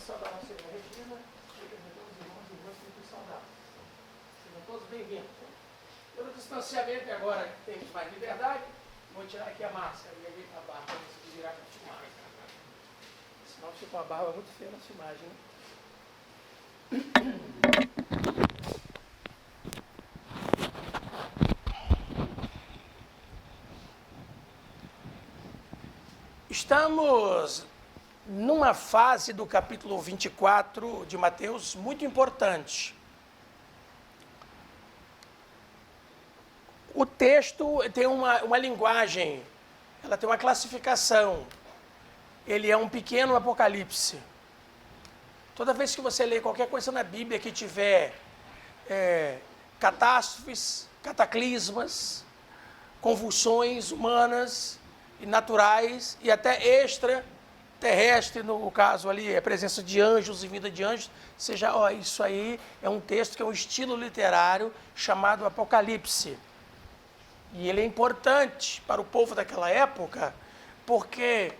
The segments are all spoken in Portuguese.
saudar a nossa irmã Regina, os irmãos e irmãs que nos saudaram. Sejam todos bem-vindos. Pelo distanciamento, agora temos mais liberdade, vou tirar aqui a máscara e ajeitar a barba para se virar para filmar. Senão fica uma barba muito feia na filmagem, né? Estamos numa fase do capítulo 24 de Mateus muito importante. O texto tem uma linguagem, ela tem uma classificação. Ele é um pequeno apocalipse. Toda vez que você lê qualquer coisa na Bíblia que tiver catástrofes, cataclismas, convulsões humanas e naturais e até extraterrestre, no caso ali, a presença de anjos e vida de anjos, isso aí é um texto que é um estilo literário chamado Apocalipse. E ele é importante para o povo daquela época, porque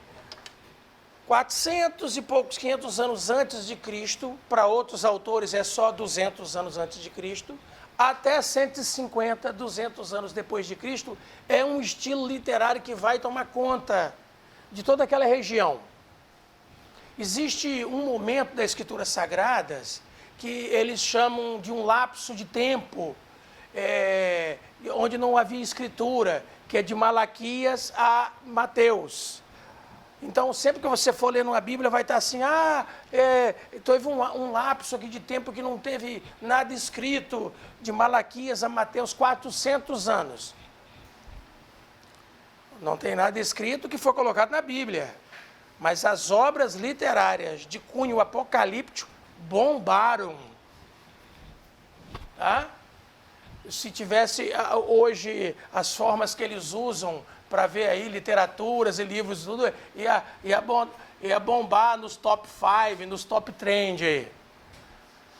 400 e poucos, 500 anos antes de Cristo, para outros autores é só 200 anos antes de Cristo, até 150, 200 anos depois de Cristo, é um estilo literário que vai tomar conta de toda aquela região. Existe um momento das Escrituras Sagradas que eles chamam de um lapso de tempo, onde não havia escritura, que é de Malaquias a Mateus. Então, sempre que você for ler numa Bíblia, vai estar assim, teve um lapso aqui de tempo que não teve nada escrito, de Malaquias a Mateus, 400 anos. Não tem nada escrito que foi colocado na Bíblia. Mas as obras literárias de cunho apocalíptico bombaram. Tá? Se tivesse hoje as formas que eles usam para ver aí literaturas e livros, tudo, ia bombar nos top 5, nos top trend aí.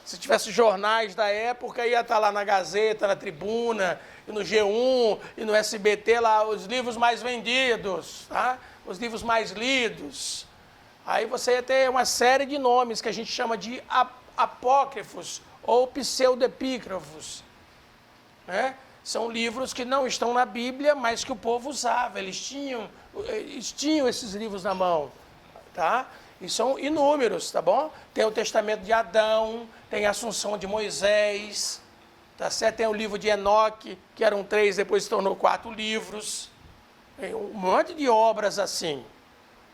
Se tivesse jornais da época, ia estar lá na Gazeta, na Tribuna, e no G1, e no SBT, lá os livros mais vendidos, tá? Os livros mais lidos. Aí você ia ter uma série de nomes que a gente chama de apócrifos ou pseudepígrafos, né? São livros que não estão na Bíblia, mas que o povo usava. Eles tinham esses livros na mão, tá? E são inúmeros, tá bom? Tem o Testamento de Adão, tem a Assunção de Moisés, tá certo? Tem o livro de Enoque, que eram 3, depois se tornou 4 livros. Tem um monte de obras assim.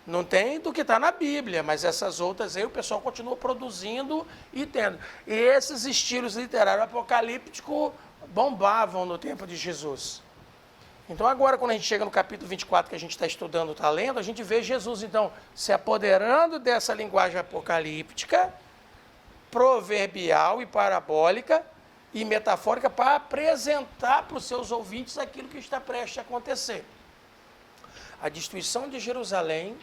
Não tem do que está na Bíblia, mas essas outras aí o pessoal continua produzindo e tendo. E esses estilos literários apocalípticos bombavam no tempo de Jesus. Então agora, quando a gente chega no capítulo 24, que a gente está estudando, está lendo, a gente vê Jesus, então, se apoderando dessa linguagem apocalíptica, proverbial e parabólica e metafórica para apresentar para os seus ouvintes aquilo que está prestes a acontecer. A destruição de Jerusalém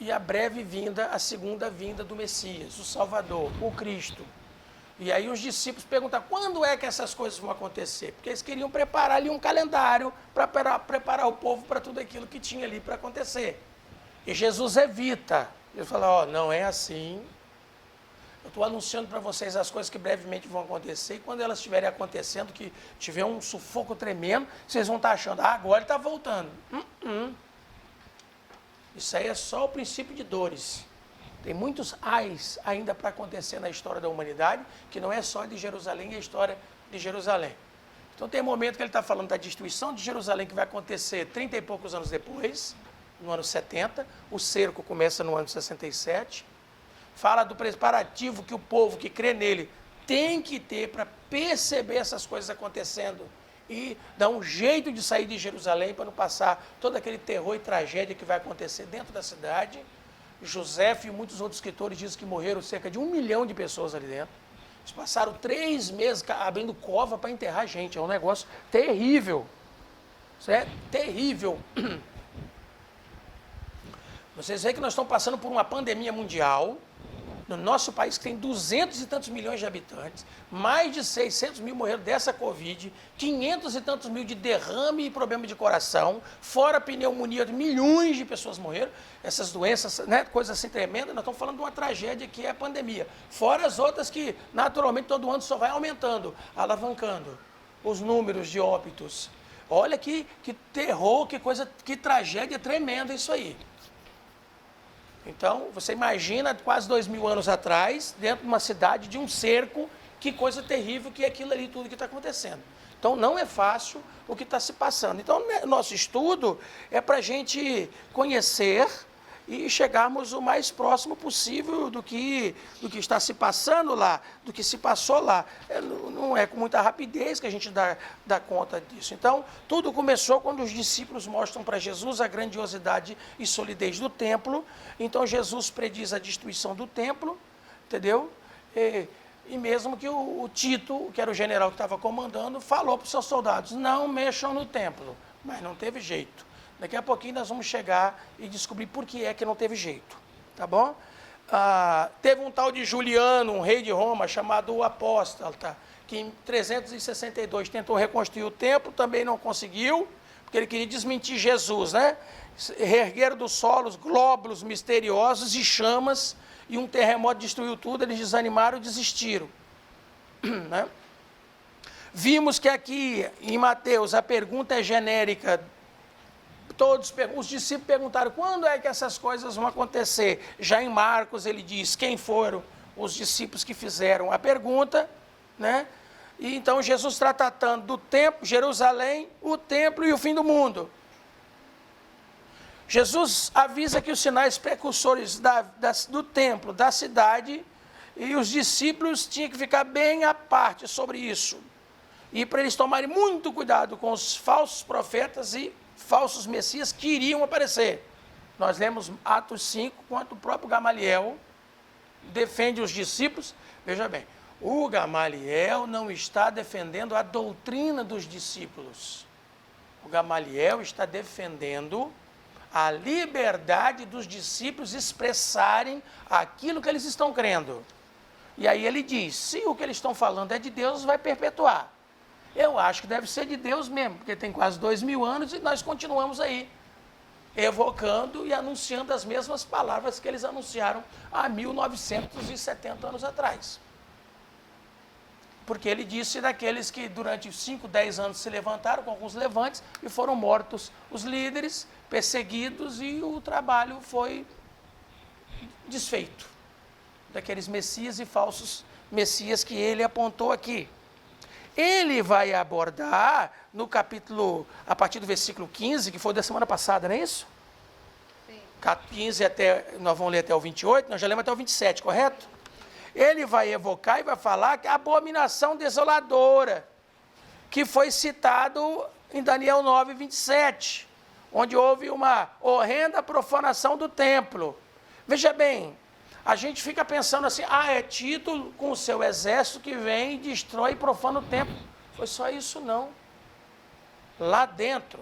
e a breve vinda, a segunda vinda do Messias, o Salvador, o Cristo. E aí os discípulos perguntam, quando é que essas coisas vão acontecer? Porque eles queriam preparar ali um calendário para preparar o povo para tudo aquilo que tinha ali para acontecer. E Jesus evita. Ele fala, não é assim. Eu estou anunciando para vocês as coisas que brevemente vão acontecer, e quando elas estiverem acontecendo, que tiver um sufoco tremendo, vocês vão estar achando, agora ele está voltando. Isso aí é só o princípio de dores. Tem muitos ais ainda para acontecer na história da humanidade, que não é só de Jerusalém, é a história de Jerusalém. Então tem um momento que ele está falando da destruição de Jerusalém, que vai acontecer 30 e poucos anos depois, no ano 70, o cerco começa no ano 67, fala do preparativo que o povo que crê nele tem que ter para perceber essas coisas acontecendo e dar um jeito de sair de Jerusalém para não passar todo aquele terror e tragédia que vai acontecer dentro da cidade. José e muitos outros escritores dizem que morreram cerca de 1 milhão de pessoas ali dentro. Eles passaram 3 meses abrindo cova para enterrar gente. É um negócio terrível. Isso é terrível. Vocês veem que nós estamos passando por uma pandemia mundial, No nosso país, que tem 200 e tantos milhões de habitantes, mais de 600 mil morreram dessa Covid, 500 e tantos mil de derrame e problema de coração, fora pneumonia, milhões de pessoas morreram, essas doenças, né, coisas assim tremendas, nós estamos falando de uma tragédia que é a pandemia. Fora as outras que, naturalmente, todo ano só vai aumentando, alavancando os números de óbitos. Olha que terror, que coisa, que tragédia tremenda isso aí. Então, você imagina, quase 2000 anos atrás, dentro de uma cidade, de um cerco, que coisa terrível que é aquilo ali, tudo que está acontecendo. Então, não é fácil o que está se passando. Então, nosso estudo é para a gente conhecer e chegarmos o mais próximo possível do que está se passando lá, do que se passou lá. Não é com muita rapidez que a gente dá conta disso. Então, tudo começou quando os discípulos mostram para Jesus a grandiosidade e solidez do templo. Então, Jesus prediz a destruição do templo, entendeu? E mesmo que o Tito, que era o general que estava comandando, falou para os seus soldados, não mexam no templo, mas não teve jeito. Daqui a pouquinho nós vamos chegar e descobrir por que é que não teve jeito, tá bom? Teve um tal de Juliano, um rei de Roma, chamado o Apóstata, que em 362 tentou reconstruir o templo, também não conseguiu, porque ele queria desmentir Jesus, né? Ergueram dos solos glóbulos misteriosos e chamas, e um terremoto destruiu tudo, eles desanimaram e desistiram, né? Vimos que aqui em Mateus a pergunta é genérica. Os discípulos perguntaram quando é que essas coisas vão acontecer. Já em Marcos ele diz quem foram os discípulos que fizeram a pergunta, né? E então Jesus está tratando do templo, Jerusalém, o templo e o fim do mundo. Jesus avisa que os sinais precursores do templo, da cidade, e os discípulos tinham que ficar bem à parte sobre isso. E para eles tomarem muito cuidado com os falsos profetas e falsos messias que iriam aparecer. Nós lemos Atos 5, quando o próprio Gamaliel defende os discípulos. Veja bem, o Gamaliel não está defendendo a doutrina dos discípulos. O Gamaliel está defendendo a liberdade dos discípulos expressarem aquilo que eles estão crendo. E aí ele diz, se o que eles estão falando é de Deus, vai perpetuar. Eu acho que deve ser de Deus mesmo, porque tem quase 2000 anos e nós continuamos aí, evocando e anunciando as mesmas palavras que eles anunciaram há 1970 anos atrás. Porque ele disse daqueles que durante 5, 10 anos se levantaram com alguns levantes e foram mortos os líderes, perseguidos e o trabalho foi desfeito. Daqueles messias e falsos messias que ele apontou aqui. Ele vai abordar no capítulo, a partir do versículo 15, que foi da semana passada, não é isso? Sim. 15 nós vamos ler até o 28, nós já lemos até o 27, correto? Ele vai evocar e vai falar que a abominação desoladora, que foi citado em Daniel 9, 27, onde houve uma horrenda profanação do templo. Veja bem, a gente fica pensando assim, é Tito com o seu exército que vem, destrói e profana o templo. Foi só isso não. Lá dentro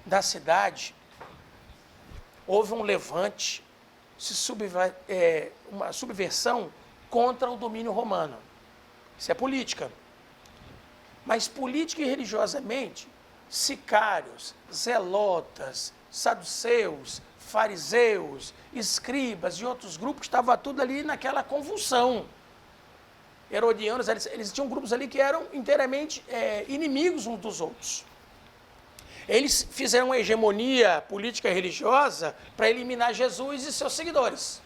da cidade, houve um levante, uma subversão contra o domínio romano. Isso é política. Mas política e religiosamente, sicários, zelotas, saduceus, fariseus, escribas e outros grupos, estava tudo ali naquela convulsão. Herodianos, eles tinham grupos ali que eram inteiramente inimigos uns dos outros. Eles fizeram uma hegemonia política e religiosa para eliminar Jesus e seus seguidores.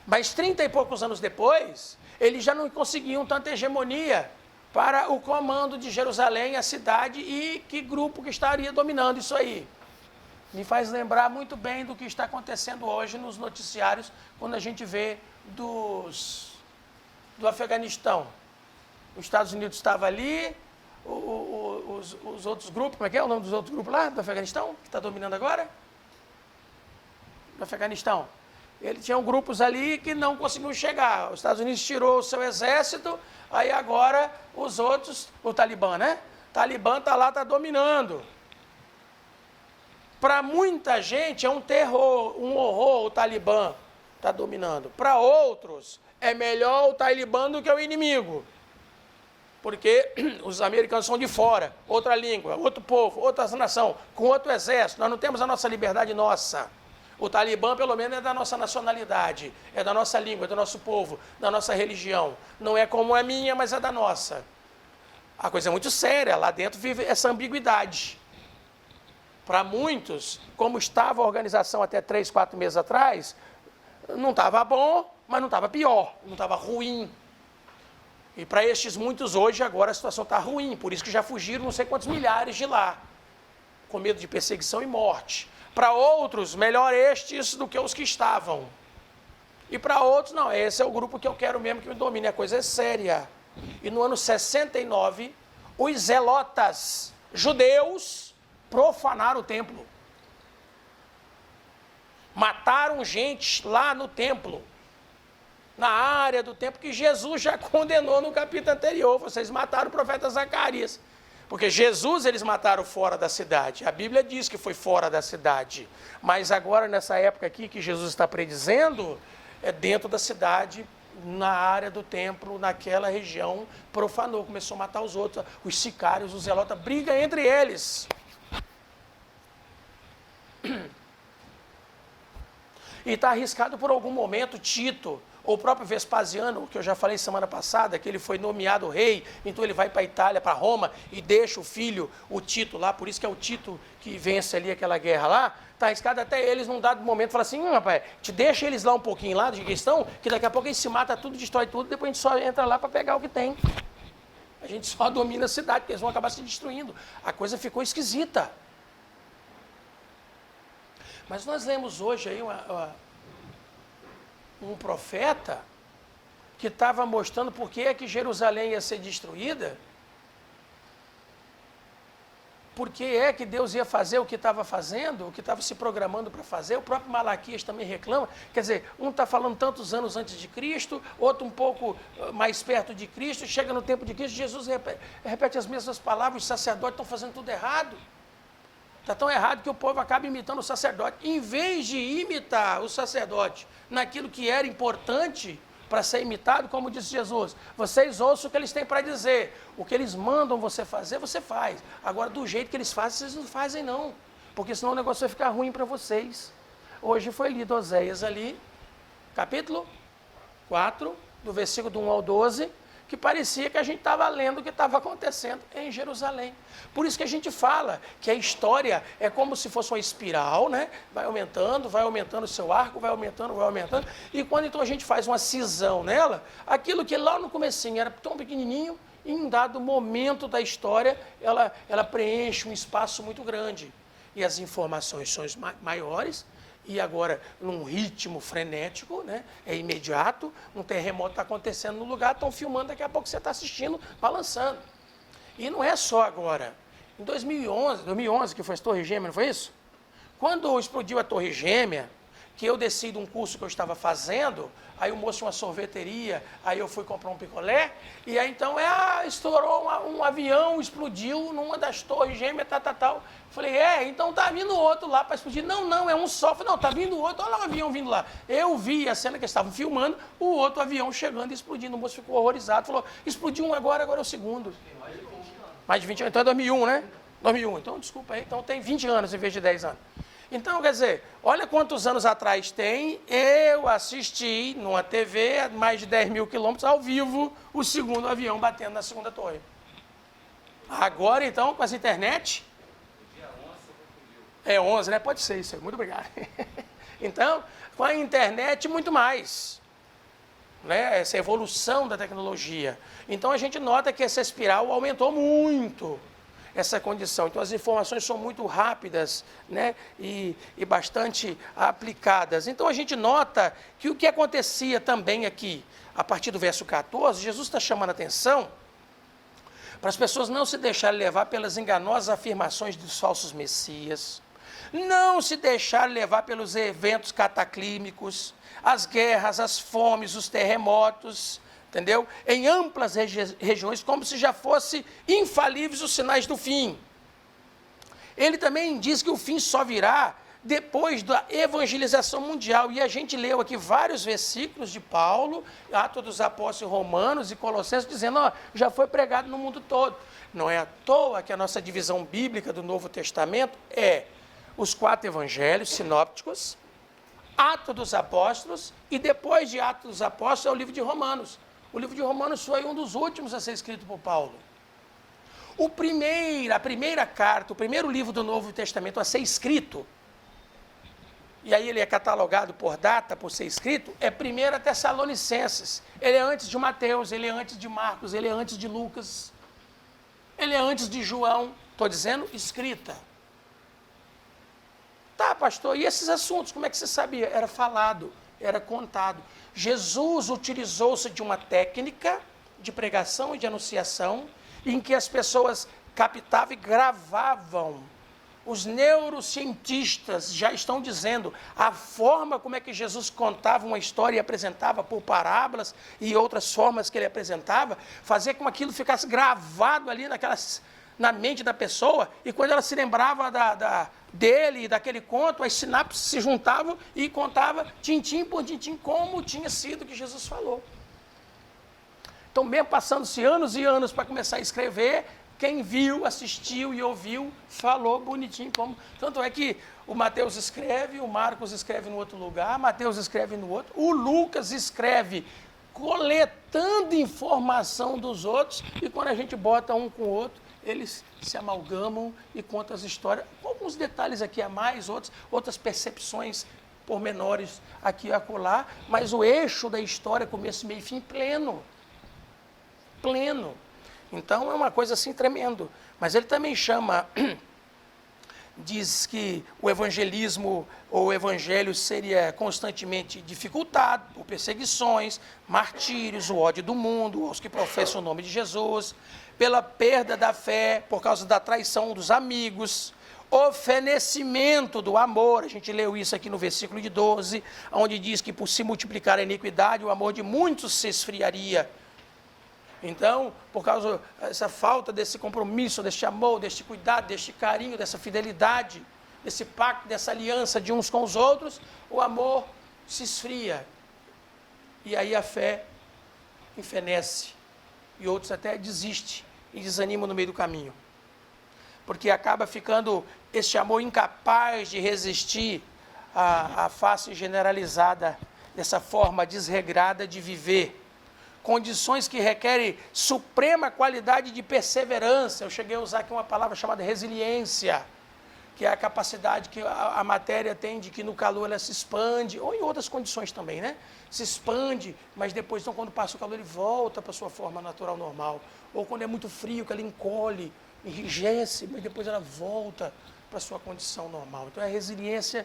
Mas 30 e poucos anos depois, eles já não conseguiam tanta hegemonia para o comando de Jerusalém, a cidade, e que grupo que estaria dominando isso aí. Me faz lembrar muito bem do que está acontecendo hoje nos noticiários, quando a gente vê do Afeganistão. Os Estados Unidos estava ali, os outros grupos, como é que é o nome dos outros grupos lá do Afeganistão, que está dominando agora? Do Afeganistão. Eles tinham grupos ali que não conseguiam chegar. Os Estados Unidos tirou o seu exército, aí agora os outros, o Talibã, né? O Talibã está lá, está dominando. Para muita gente é um terror, um horror o Talibã. está dominando. Para outros, é melhor o Talibã do que o inimigo. Porque os americanos são de fora, outra língua, outro povo, outra nação, com outro exército. Nós não temos a nossa liberdade nossa. O Talibã, pelo menos, é da nossa nacionalidade, é da nossa língua, é do nosso povo, da nossa religião. Não é como a minha, mas é da nossa. A coisa é muito séria, lá dentro vive essa ambiguidade. Para muitos, como estava a organização até 3, 4 meses atrás, não estava bom, mas não estava pior, não estava ruim. E para estes muitos hoje, agora a situação está ruim, por isso que já fugiram não sei quantos milhares de lá, com medo de perseguição e morte. Para outros, melhor estes do que os que estavam. E para outros, não, esse é o grupo que eu quero mesmo que me domine, a coisa é séria. E no ano 69, os zelotas judeus profanaram o templo. Mataram gente lá no templo, na área do templo, que Jesus já condenou no capítulo anterior. Vocês mataram o profeta Zacarias. Porque Jesus eles mataram fora da cidade. A Bíblia diz que foi fora da cidade. Mas agora, nessa época aqui que Jesus está predizendo, é dentro da cidade, na área do templo, naquela região, profanou, começou a matar os outros, os sicários, os zelotas, briga entre eles. E está arriscado por algum momento Tito, ou o próprio Vespasiano, que eu já falei semana passada, que ele foi nomeado rei, então ele vai para a Itália, para Roma, e deixa o filho, o Tito lá, por isso que é o Tito que vence ali aquela guerra lá, está arriscado até eles, num dado momento, falar assim, rapaz, te deixa eles lá um pouquinho lá de questão, que daqui a pouco eles se mata tudo, destrói tudo, depois a gente só entra lá para pegar o que tem. A gente só domina a cidade, porque eles vão acabar se destruindo. A coisa ficou esquisita. Mas nós lemos hoje aí um profeta que estava mostrando por que é que Jerusalém ia ser destruída, por que é que Deus ia fazer o que estava fazendo, o que estava se programando para fazer. O próprio Malaquias também reclama, quer dizer, um está falando tantos anos antes de Cristo, outro um pouco mais perto de Cristo, chega no tempo de Cristo, Jesus repete as mesmas palavras, os sacerdotes estão fazendo tudo errado. Está tão errado que o povo acaba imitando o sacerdote. Em vez de imitar o sacerdote naquilo que era importante para ser imitado, como disse Jesus, vocês ouçam o que eles têm para dizer. O que eles mandam você fazer, você faz. Agora, do jeito que eles fazem, vocês não fazem não. Porque senão o negócio vai ficar ruim para vocês. Hoje foi lido Oséias ali, capítulo 4, do versículo do 1 ao 12, que parecia que a gente estava lendo o que estava acontecendo em Jerusalém. Por isso que a gente fala que a história é como se fosse uma espiral, né? Vai aumentando o seu arco, vai aumentando, e quando então a gente faz uma cisão nela, aquilo que lá no comecinho era tão pequenininho, em um dado momento da história, ela preenche um espaço muito grande. E as informações são maiores, e agora num ritmo frenético, né? É imediato, um terremoto está acontecendo no lugar, estão filmando, daqui a pouco você está assistindo, balançando. E não é só agora. Em 2011 que foi a Torre Gêmea, não foi isso? Quando explodiu a Torre Gêmea, que eu desci de um curso que eu estava fazendo, aí o moço tinha uma sorveteria, aí eu fui comprar um picolé, e aí então estourou um avião, explodiu numa das torres gêmeas, tal. Falei, então tá vindo outro lá para explodir. Não, é um só. Falei, não, tá vindo outro, olha lá o avião vindo lá. Eu vi a cena que eles estavam filmando, o outro avião chegando e explodindo. O moço ficou horrorizado, falou, explodiu um agora é o segundo. Mais de 20 anos, então é 2001, né? 2001, então desculpa aí, então tem 20 anos em vez de 10 anos. Então, quer dizer, olha quantos anos atrás tem, eu assisti numa TV a mais de 10 mil quilômetros ao vivo o segundo avião batendo na segunda torre. Agora, então, com as internet... É 11, né? Pode ser isso aí, muito obrigado. Então, com a internet, muito mais. Né? Essa evolução da tecnologia. Então, a gente nota que essa espiral aumentou muito essa condição. Então, as informações são muito rápidas, né? e bastante aplicadas. Então, a gente nota que o que acontecia também aqui, a partir do verso 14, Jesus está chamando a atenção para as pessoas não se deixarem levar pelas enganosas afirmações dos falsos messias, não se deixarem levar pelos eventos cataclímicos, as guerras, as fomes, os terremotos, entendeu? Em amplas regiões, como se já fossem infalíveis os sinais do fim. Ele também diz que o fim só virá depois da evangelização mundial. E a gente leu aqui vários versículos de Paulo, Atos dos Apóstolos, Romanos e Colossenses, dizendo, ó, já foi pregado no mundo todo. Não é à toa que a nossa divisão bíblica do Novo Testamento é os 4 evangelhos sinópticos, Atos dos Apóstolos, e depois de Atos dos Apóstolos é o livro de Romanos. O livro de Romanos foi um dos últimos a ser escrito por Paulo. A primeira carta, o primeiro livro do Novo Testamento a ser escrito, e aí ele é catalogado por data, por ser escrito, é 1 Tessalonicenses. Ele é antes de Mateus, ele é antes de Marcos, ele é antes de Lucas, ele é antes de João. Estou dizendo escrita. Tá, pastor, e esses assuntos, como é que você sabia? Era falado, era contado. Jesus utilizou-se de uma técnica de pregação e de anunciação, em que as pessoas captavam e gravavam. Os neurocientistas já estão dizendo a forma como é que Jesus contava uma história e apresentava por parábolas e outras formas que ele apresentava, fazia com que aquilo ficasse gravado ali na mente da pessoa, e quando ela se lembrava dele e daquele conto, as sinapses se juntavam e contava tintim por tintim como tinha sido que Jesus falou. Então, mesmo passando-se anos e anos para começar a escrever, quem viu, assistiu e ouviu, falou bonitinho. Tanto é que o Mateus escreve, o Marcos escreve no outro lugar, Mateus escreve no outro, o Lucas escreve coletando informação dos outros, e quando a gente bota um com o outro, eles se amalgamam e contam as histórias, com alguns detalhes aqui a mais, outras percepções pormenores aqui e acolá, mas o eixo da história, começo, meio e fim, pleno. Então é uma coisa assim tremendo. Mas ele também chama, diz que o evangelismo ou o evangelho seria constantemente dificultado por perseguições, martírios, o ódio do mundo, aos que professam o nome de Jesus, pela perda da fé, por causa da traição dos amigos, o fenecimento do amor. A gente leu isso aqui no versículo de 12, onde diz que por se multiplicar a iniquidade, o amor de muitos se esfriaria. Então, por causa dessa falta desse compromisso, deste amor, deste cuidado, deste carinho, dessa fidelidade, desse pacto, dessa aliança de uns com os outros, o amor se esfria. E aí a fé enfenece. E outros até desistem e desanimam no meio do caminho. Porque acaba ficando este amor incapaz de resistir à face generalizada dessa forma desregrada de viver. Condições que requerem suprema qualidade de perseverança. Eu cheguei a usar aqui uma palavra chamada resiliência, que é a capacidade que a matéria tem de que no calor ela se expande, ou em outras condições também, né? Se expande, mas depois, então, quando passa o calor, ele volta para a sua forma natural normal. Ou quando é muito frio, que ela encolhe, enrijece, mas depois ela volta para a sua condição normal. Então, a resiliência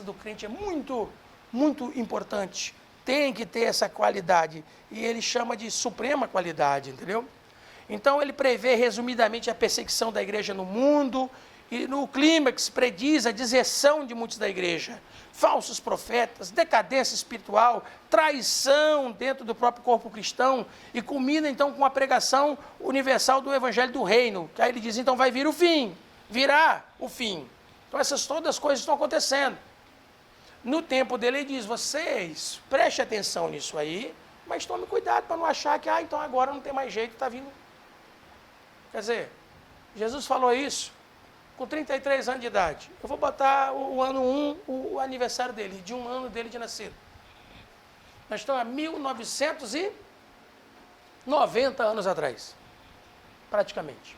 do crente é muito, muito importante. Tem que ter essa qualidade, e ele chama de suprema qualidade, entendeu? Então ele prevê resumidamente a perseguição da igreja no mundo, e no clímax prediz a deserção de muitos da igreja, falsos profetas, decadência espiritual, traição dentro do próprio corpo cristão, e culmina então com a pregação universal do evangelho do reino, que aí ele diz, então vai vir o fim, virá o fim. Então todas as coisas estão acontecendo. No tempo dele, ele diz, vocês prestem atenção nisso aí, mas tome cuidado para não achar que, então agora não tem mais jeito, está vindo. Quer dizer, Jesus falou isso com 33 anos de idade. Eu vou botar o ano 1, o aniversário dele, de 1 ano dele de nascido. Nós estamos há 1990 anos atrás, praticamente.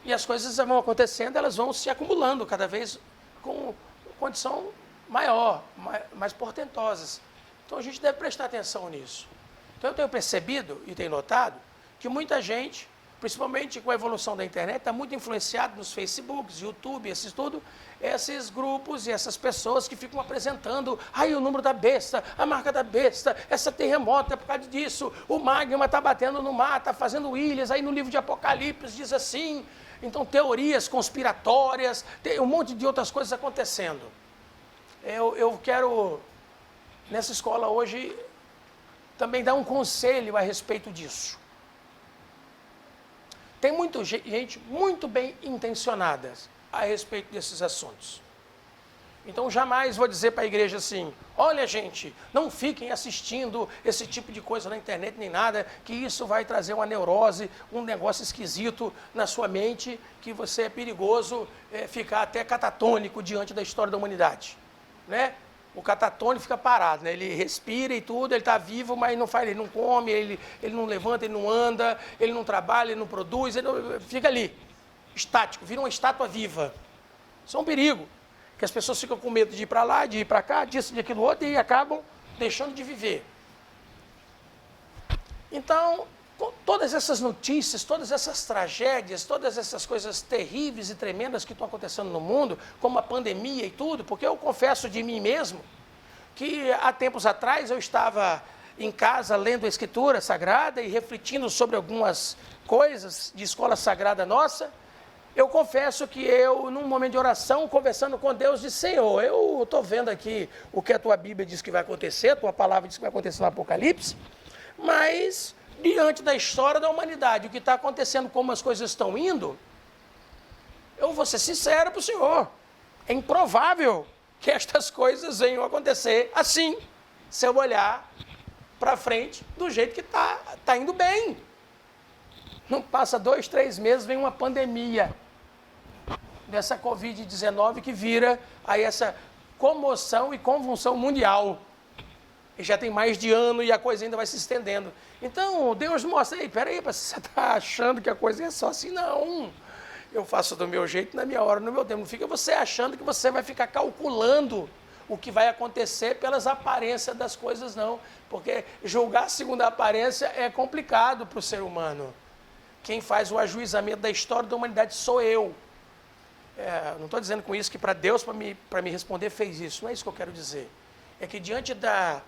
E as coisas vão acontecendo, elas vão se acumulando cada vez com condição maior, mais portentosas. Então a gente deve prestar atenção nisso. Então eu tenho percebido e tenho notado que muita gente, principalmente com a evolução da internet, está muito influenciado nos Facebooks, YouTube, esses grupos e essas pessoas que ficam apresentando, o número da besta, a marca da besta, essa terremoto é por causa disso, o magma está batendo no mar, está fazendo ilhas, aí no livro de Apocalipse diz assim. Então teorias conspiratórias, tem um monte de outras coisas acontecendo. Eu quero, nessa escola hoje, também dar um conselho a respeito disso. Tem muita gente muito bem intencionada a respeito desses assuntos. Então jamais vou dizer para a igreja assim, olha gente, não fiquem assistindo esse tipo de coisa na internet nem nada, que isso vai trazer uma neurose, um negócio esquisito na sua mente, que você é perigoso ficar até catatônico diante da história da humanidade, né? O catatônico fica parado, né? Ele respira e tudo, ele está vivo, mas não faz, ele não come, ele não levanta, ele não anda, ele não trabalha, ele não produz, fica ali, estático, vira uma estátua viva. Isso é um perigo, que as pessoas ficam com medo de ir para lá, de ir para cá, disso, de aquilo outro, e acabam deixando de viver. Então, todas essas notícias, todas essas tragédias, todas essas coisas terríveis e tremendas que estão acontecendo no mundo, como a pandemia e tudo, porque eu confesso de mim mesmo que há tempos atrás eu estava em casa lendo a Escritura Sagrada e refletindo sobre algumas coisas de escola sagrada nossa. Eu confesso que eu, num momento de oração, conversando com Deus, disse, Senhor, eu estou vendo aqui o que a tua Bíblia diz que vai acontecer, a tua palavra diz que vai acontecer no Apocalipse, mas diante da história da humanidade, o que está acontecendo, como as coisas estão indo, eu vou ser sincero para o Senhor, é improvável que estas coisas venham acontecer assim, se eu olhar para frente do jeito que está indo bem. Não passa 2, 3 meses, vem uma pandemia dessa Covid-19 que vira aí essa comoção e convulsão mundial. E já tem mais de ano e a coisa ainda vai se estendendo. Então, Deus mostra, peraí, você está achando que a coisa é só assim? Não, eu faço do meu jeito, na minha hora, no meu tempo. Não fica você achando que você vai ficar calculando o que vai acontecer pelas aparências das coisas, não. Porque julgar segundo a aparência é complicado para o ser humano. Quem faz o ajuizamento da história da humanidade sou eu. Não estou dizendo com isso que para Deus, para me responder, fez isso. Não é isso que eu quero dizer. É que diante da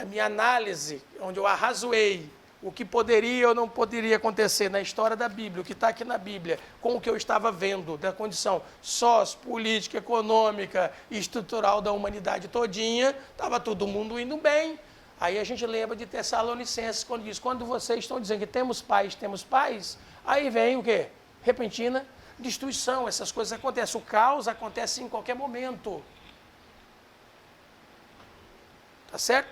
minha análise, onde eu arrazoei o que poderia ou não poderia acontecer na história da Bíblia, o que está aqui na Bíblia, com o que eu estava vendo da condição sociopolítica, econômica e estrutural da humanidade todinha, estava todo mundo indo bem. Aí a gente lembra de Tessalonicenses, quando diz, quando vocês estão dizendo que temos paz, aí vem o quê? Repentina destruição, essas coisas acontecem. O caos acontece em qualquer momento. Tá certo?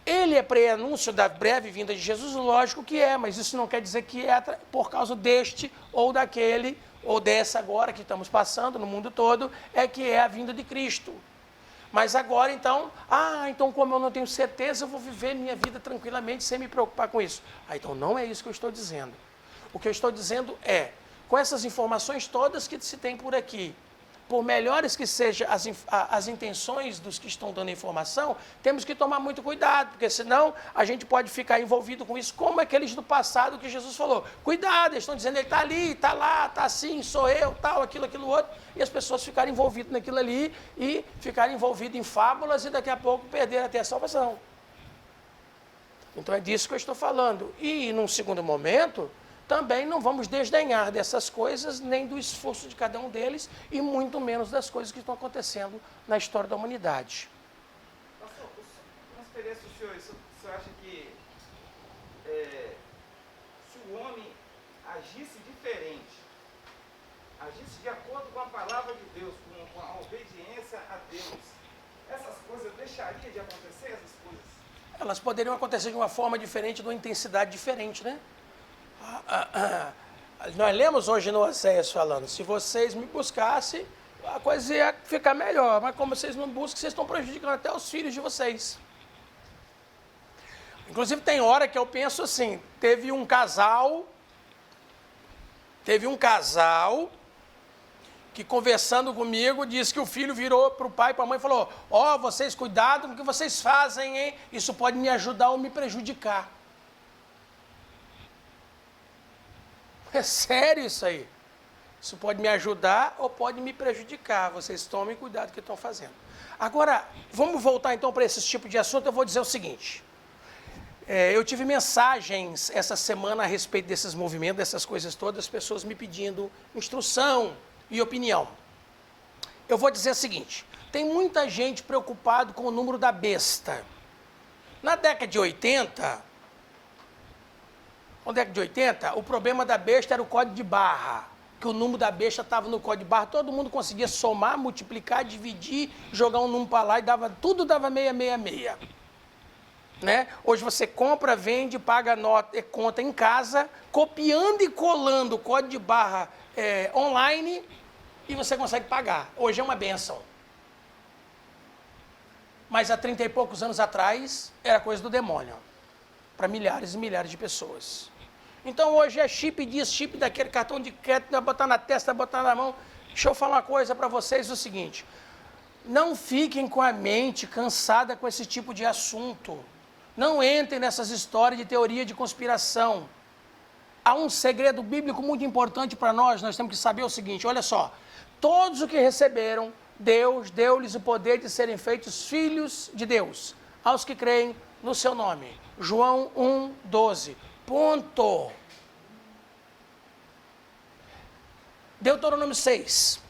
Ele é pré-anúncio da breve vinda de Jesus, lógico que é, mas isso não quer dizer que é por causa deste ou daquele, ou dessa agora que estamos passando no mundo todo, é que é a vinda de Cristo. Mas agora, então, então como eu não tenho certeza, eu vou viver minha vida tranquilamente, sem me preocupar com isso. Então não é isso que eu estou dizendo. O que eu estou dizendo é, com essas informações todas que se tem por aqui, por melhores que sejam as intenções dos que estão dando informação, temos que tomar muito cuidado, porque senão a gente pode ficar envolvido com isso, como aqueles do passado que Jesus falou. Cuidado, eles estão dizendo, ele está ali, está lá, está assim, sou eu, tal, aquilo, outro, e as pessoas ficarem envolvidas naquilo ali e ficarem envolvidas em fábulas e daqui a pouco perder até a salvação. Então é disso que eu estou falando. E num segundo momento, também não vamos desdenhar dessas coisas, nem do esforço de cada um deles, e muito menos das coisas que estão acontecendo na história da humanidade. Pastor, uma experiência do senhor, o senhor acha que se o homem agisse diferente, agisse de acordo com a palavra de Deus, com a obediência a Deus, essas coisas deixariam de acontecer, essas coisas? Elas poderiam acontecer de uma forma diferente, de uma intensidade diferente, né? Nós lemos hoje no Oséias falando, se vocês me buscassem, a coisa ia ficar melhor, mas como vocês não buscam, vocês estão prejudicando até os filhos de vocês. Inclusive tem hora que eu penso assim, teve um casal que conversando comigo, disse que o filho virou para o pai e para a mãe e falou, vocês cuidado com o que vocês fazem, hein? Isso pode me ajudar ou me prejudicar. É sério isso aí. Isso pode me ajudar ou pode me prejudicar. Vocês tomem cuidado com o que estão fazendo. Agora, vamos voltar então para esse tipo de assunto. Eu vou dizer o seguinte. Eu tive mensagens essa semana a respeito desses movimentos, dessas coisas todas, pessoas me pedindo instrução e opinião. Eu vou dizer o seguinte. Tem muita gente preocupada com o número da besta. Na década de 80, o problema da besta era o código de barra. que o número da besta estava no código de barra, todo mundo conseguia somar, multiplicar, dividir, jogar um número para lá e tudo dava 666. Né? Hoje você compra, vende, paga conta em casa, copiando e colando o código de barra online e você consegue pagar. Hoje é uma bênção. Mas há 30 e poucos anos atrás era coisa do demônio, para milhares e milhares de pessoas. Então hoje é chip disso, chip daquele, cartão de crédito, botar na testa, botar na mão. Deixa eu falar uma coisa para vocês, o seguinte: não fiquem com a mente cansada com esse tipo de assunto. Não entrem nessas histórias de teoria de conspiração. Há um segredo bíblico muito importante para nós temos que saber o seguinte, olha só. Todos os que receberam, Deus deu-lhes o poder de serem feitos filhos de Deus, aos que creem no seu nome. João 1:12. Ponto. Deuteronômio 6.